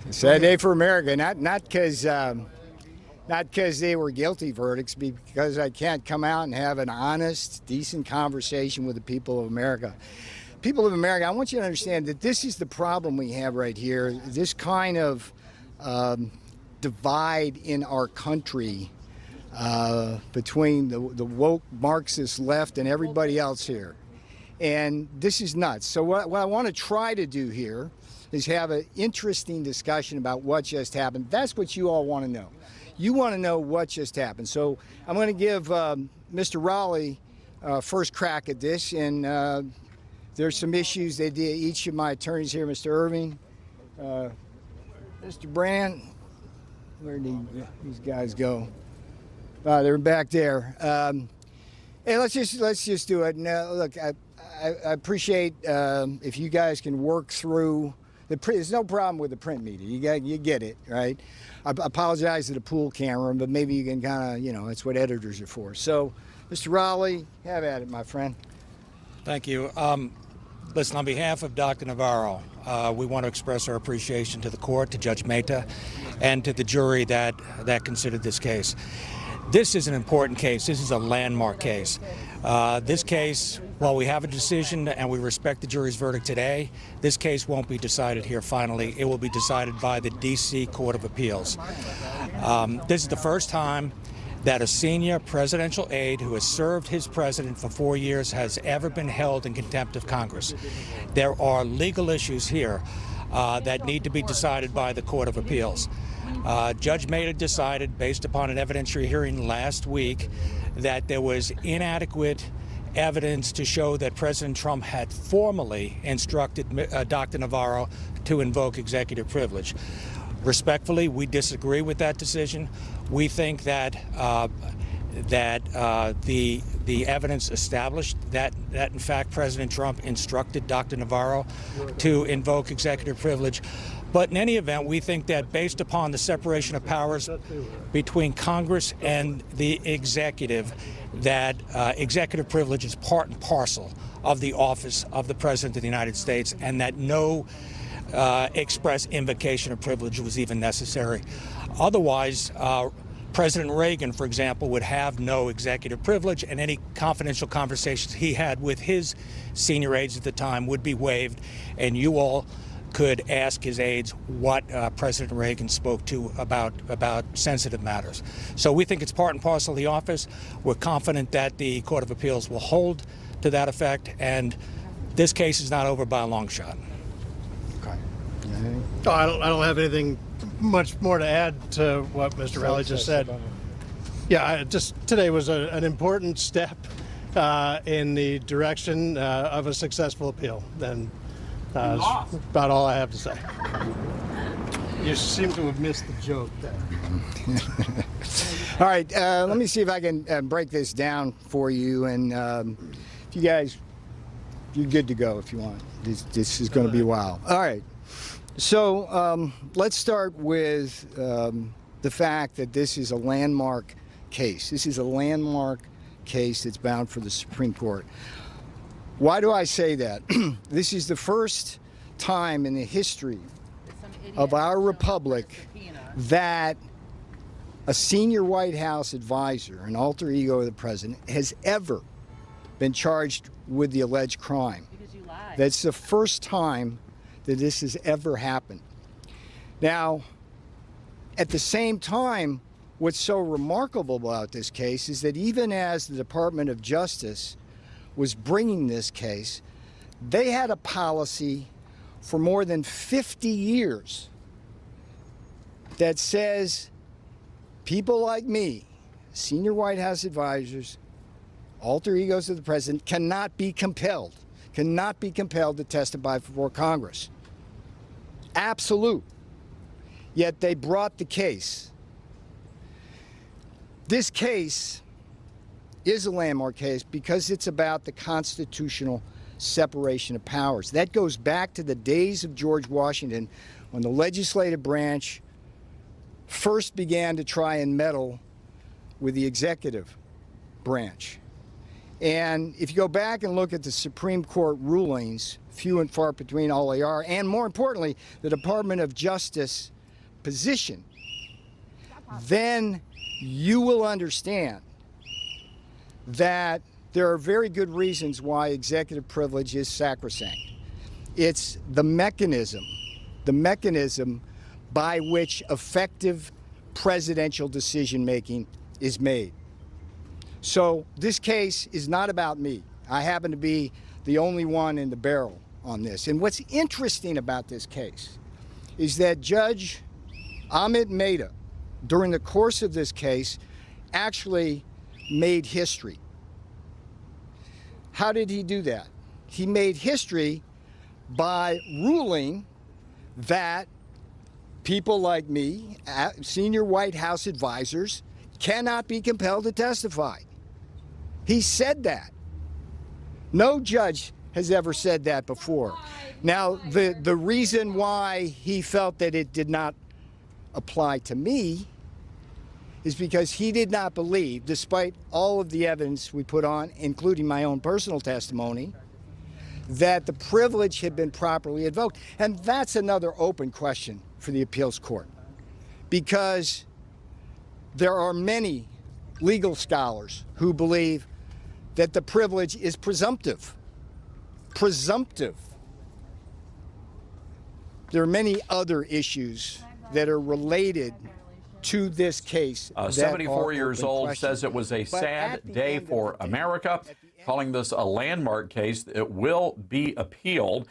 Sad day for America, not because they were guilty verdicts, because I can't come out and have an honest, decent conversation with the people of America. People of America, I want you to understand that this is the problem we have right here. This kind of divide in our country between the woke Marxist left and everybody else here. And this is nuts. So what I want to try to do here is have an interesting discussion about what just happened. That's what you all want to know. You want to know what just happened. So I'm going to give Mr. Raleigh first crack at this. And there's some issues that each of my attorneys here, Mr. Irving, Mr. Brand, where did these guys go? They're back there. Hey, let's just do it. No, look, I appreciate if you guys can work through the print. There's no problem with the print media. You get it, right? I apologize to the pool camera, but maybe you can kind of, that's what editors are for. So, Mr. Raleigh, have at it, my friend. Thank you. Listen, on behalf of Dr. Navarro, we want to express our appreciation to the court, to Judge Mehta, and to the jury that considered this case. This is an important case. This is a landmark case. This case, while we have a decision and we respect the jury's verdict today, this case won't be decided here finally. It will be decided by the D.C. Court of Appeals. This is the first time that a senior presidential aide who has served his president for 4 years has ever been held in contempt of Congress. There are legal issues here that need to be decided by the Court of Appeals. Judge Mehta decided, based upon an evidentiary hearing last week, that there was inadequate evidence to show that President Trump had formally instructed Dr. Navarro to invoke executive privilege. Respectfully, we disagree with that decision. We think that the evidence established that in fact President Trump instructed Dr. Navarro to invoke executive privilege. But in any event, we think that based upon the separation of powers between Congress and the executive, that executive privilege is part and parcel of the office of the President of the United States, and that no express invocation of privilege was even necessary. Otherwise, President Reagan, for example, would have no executive privilege, and any confidential conversations he had with his senior aides at the time would be waived, and you all could ask his aides what President Reagan spoke to about sensitive matters. So we think it's part and parcel of the office. We're confident that the Court of Appeals will hold to that effect, and this case is not over by a long shot. Okay. Oh, I don't have anything much more to add to what Mr. Raleigh just said. Yeah, today was an important step in the direction of a successful appeal. And that's about all I have to say. You seem to have missed the joke there. All right, let me see if I can break this down for you. And if you guys, you're good to go if you want. This is going to be a while. All right. So let's start with the fact that this is a landmark case. This is a landmark case that's bound for the Supreme Court. Why do I say that? This is the first time in the history of our republic that a senior White House advisor, an alter ego of the president, has ever been charged with the alleged crime. That's the first time that this has ever happened. Now, at the same time, what's so remarkable about this case is that even as the Department of Justice was bringing this case, they had a policy for more than 50 years that says people like me, senior White House advisors, alter egos of the president, cannot be compelled to testify before Congress. Absolute. Yet they brought the case. This case is a landmark case because it's about the constitutional separation of powers. That goes back to the days of George Washington, when the legislative branch first began to try and meddle with the executive branch. And if you go back and look at the Supreme Court rulings, few and far between all they are, and more importantly, the Department of Justice position, then you will understand that there are very good reasons why executive privilege is sacrosanct. It's the mechanism by which effective presidential decision making is made. So this case is not about me. I happen to be the only one in the barrel on this. And what's interesting about this case is that Judge Mehta, during the course of this case, actually made history. How did he do that? He made history by ruling that people like me, senior White House advisors, cannot be compelled to testify. He said that. No judge has ever said that before. Now, the reason why he felt that it did not apply to me is because he did not believe, despite all of the evidence we put on, including my own personal testimony, that the privilege had been properly invoked. And that's another open question for the appeals court, because there are many legal scholars who believe that the privilege is presumptive. Presumptive. There are many other issues that are related to this case. 74 years old says it was a sad day for America, calling this a landmark case. It will be appealed.